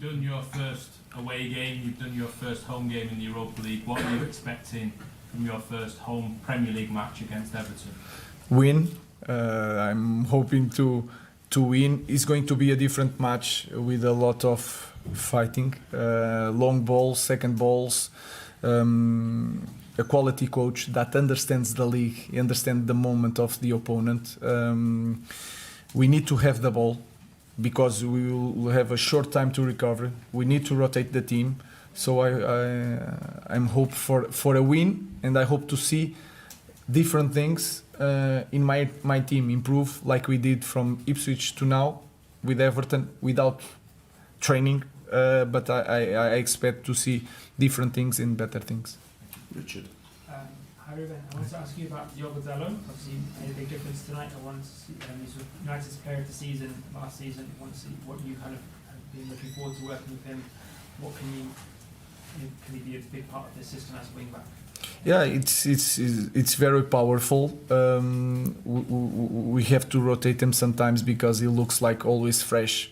done your first away game, you've done your first home game in the Europa League. What are you expecting from your first home Premier League match against Everton? Win. I'm hoping to win. It's going to be a different match with a lot of fighting, long balls, second balls, a quality coach that understands the league, understands the moment of the opponent. We need to have the ball because we will have a short time to recover. We need to rotate the team. So I'm hope for a win, and I hope to see different things in my team improve like we did from Ipswich to now with Everton without training. But I expect to see different things and better things. Richard. Hi Ruben, I want to ask you about Diogo Dalot. Obviously, made a big difference tonight. I want to see he's United's player of the season last season. I want to see what you kind of have been looking forward to working with him. What can he be a big part of the system as a wing back? Yeah, it's very powerful. We have to rotate him sometimes because he looks like always fresh,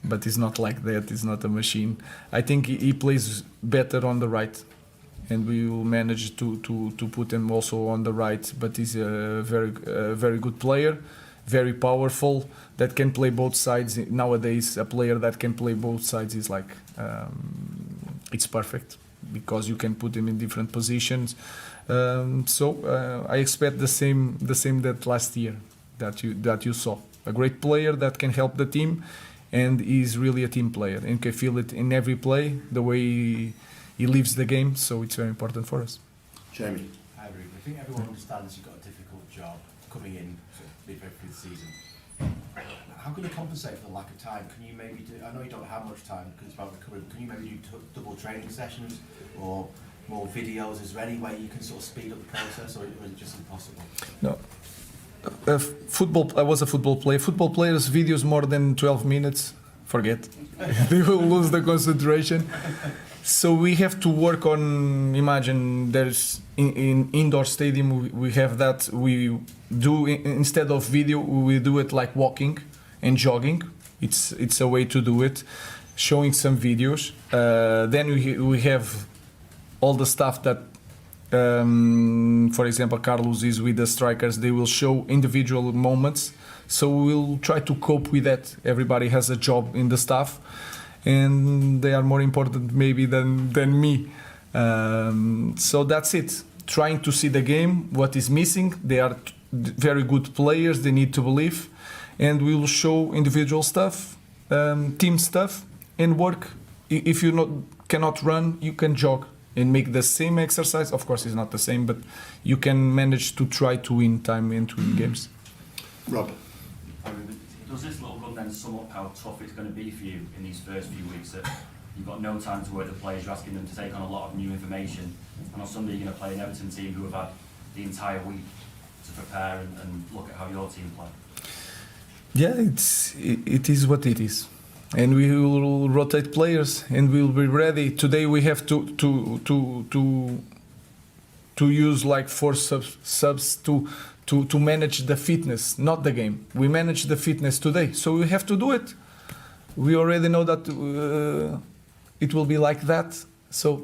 but he's not like that. He's not a machine. I think he plays better on the right, and we will manage to put him also on the right. But he's a very good player, very powerful, that can play both sides. Nowadays, a player that can play both sides is like it's perfect because you can put him in different positions. So I expect the same that last year that you saw. A great player that can help the team, and he's really a team player and can feel it in every play, the way he lives the game, so it's very important for us. Jamie. Hi Ruben. I think everyone understands you've got a difficult job coming in midway through the season. How can you compensate for the lack of time? Can you maybe do, I know you don't have much time because it's about recovery, but can you maybe do double training sessions or more videos? Is there any way you can sort of speed up the process, or is it just impossible? No. Football. I was a football player. Football players' videos more than 12 minutes, forget. They will lose the concentration. So we have to work on. Imagine there's in indoor stadium we have that we do instead of video we do it like walking and jogging. It's a way to do it, showing some videos. Then we have all the stuff that. For example, Carlos is with the strikers. They will show individual moments, so we'll try to cope with that. Everybody has a job in the staff, and they are more important maybe than me. So that's it. Trying to see the game, what is missing. They are very good players. They need to believe, and we will show individual stuff, team stuff, and work. If you cannot run, you can jog and make the same exercise. Of course, it's not the same, but you can manage to try to win time and to win games. Rob. Does this little run then sum up how tough it's going to be for you in these first few weeks? That you've got no time to work the players, you're asking them to take on a lot of new information, and on Sunday you're going to play an Everton team who have had the entire week to prepare and look at how your team play. Yeah, it is what it is. And we will rotate players, and we'll be ready. Today we have to use like 4 subs to manage the fitness, not the game. We manage the fitness today, so we have to do it. We already know that it will be like that, so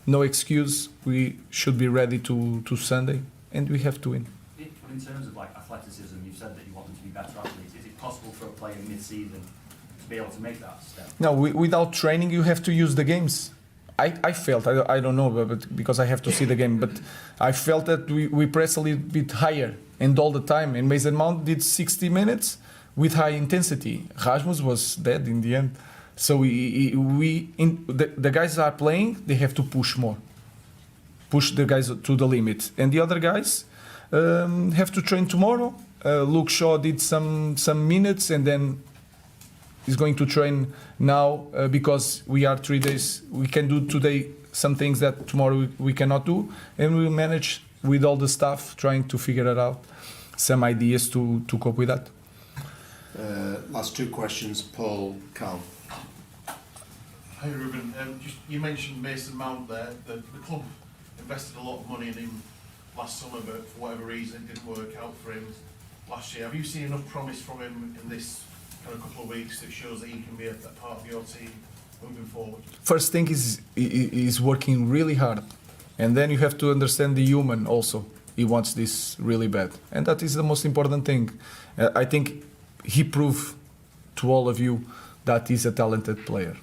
no excuse. We should be ready to Sunday, and we have to win. In terms of like athleticism, you've said that you want them to be better athletes. Is it possible for a player mid-season to be able to make that step? No, without training, you have to use the games. I felt, I don't know, but because I have to see the game, but I felt that we press a little bit higher and all the time. And Mason Mount did 60 minutes with high intensity. Rasmus was dead in the end. So the guys are playing, they have to push more. Push the guys to the limit. And the other guys have to train tomorrow. Luke Shaw did some minutes, and then is going to train now because we are 3 days. We can do today some things that tomorrow we cannot do, and we'll manage with all the staff trying to figure it out, some ideas to cope with that. Last 2 questions, Paul, Carl. Hi Ruben, you mentioned Mason Mount there. The club invested a lot of money in him last summer, but for whatever reason it didn't work out for him last year. Have you seen enough promise from him in this kind of couple of weeks that shows that he can be a part of your team moving forward? First thing is working really hard, and then you have to understand the human also. He wants this really bad, and that is the most important thing. I think he proved to all of you that he's a talented player.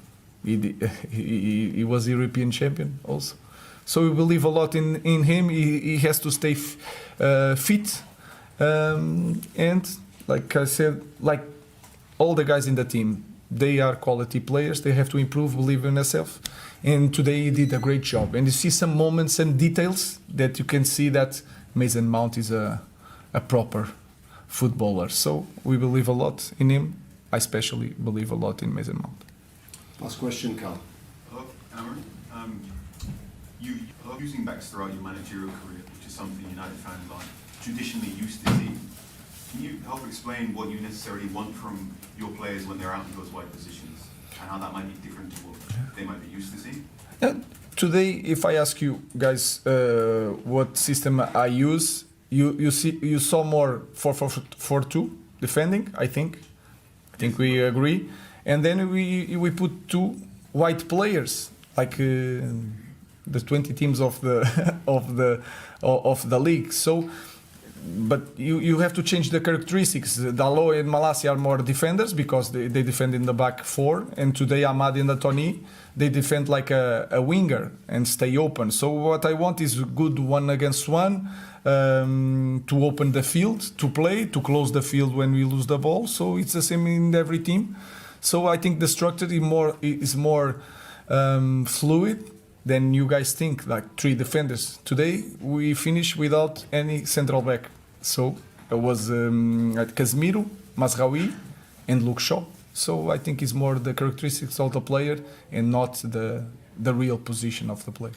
He was European champion also, so we believe a lot in him. He has to stay fit, and like I said, like all the guys in the team, they are quality players. They have to improve, believe in themselves. And today he did a great job. And you see some moments and details that you can see that Mason Mount is a proper footballer. So we believe a lot in him. I especially believe a lot in Mason Mount. Last question, Carl. Hello, Amorim. You are using backs throughout your managerial career, which is something United fans are traditionally used to see. Can you help explain what you necessarily want from your players when they're out in those wide positions, and how that might be different to what they might be used to seeing? Today, if I ask you guys what system I use, you saw more 4-4-2 defending. I think we agree, and then we put two white players like the 20 teams of the of the league. So. But you have to change the characteristics. Dalot and Malacia are more defenders because they defend in the back four, and today Ahmad and Tony, they defend like a winger and stay open. So what I want is good 1-against-1 to open the field, to play, to close the field when we lose the ball. So it's the same in every team. So I think the structure is more fluid than you guys think, like 3 defenders. Today we finished without any central back. So it was Casemiro, Mazraoui and Luke Shaw. So I think it's more the characteristics of the player and not the real position of the player.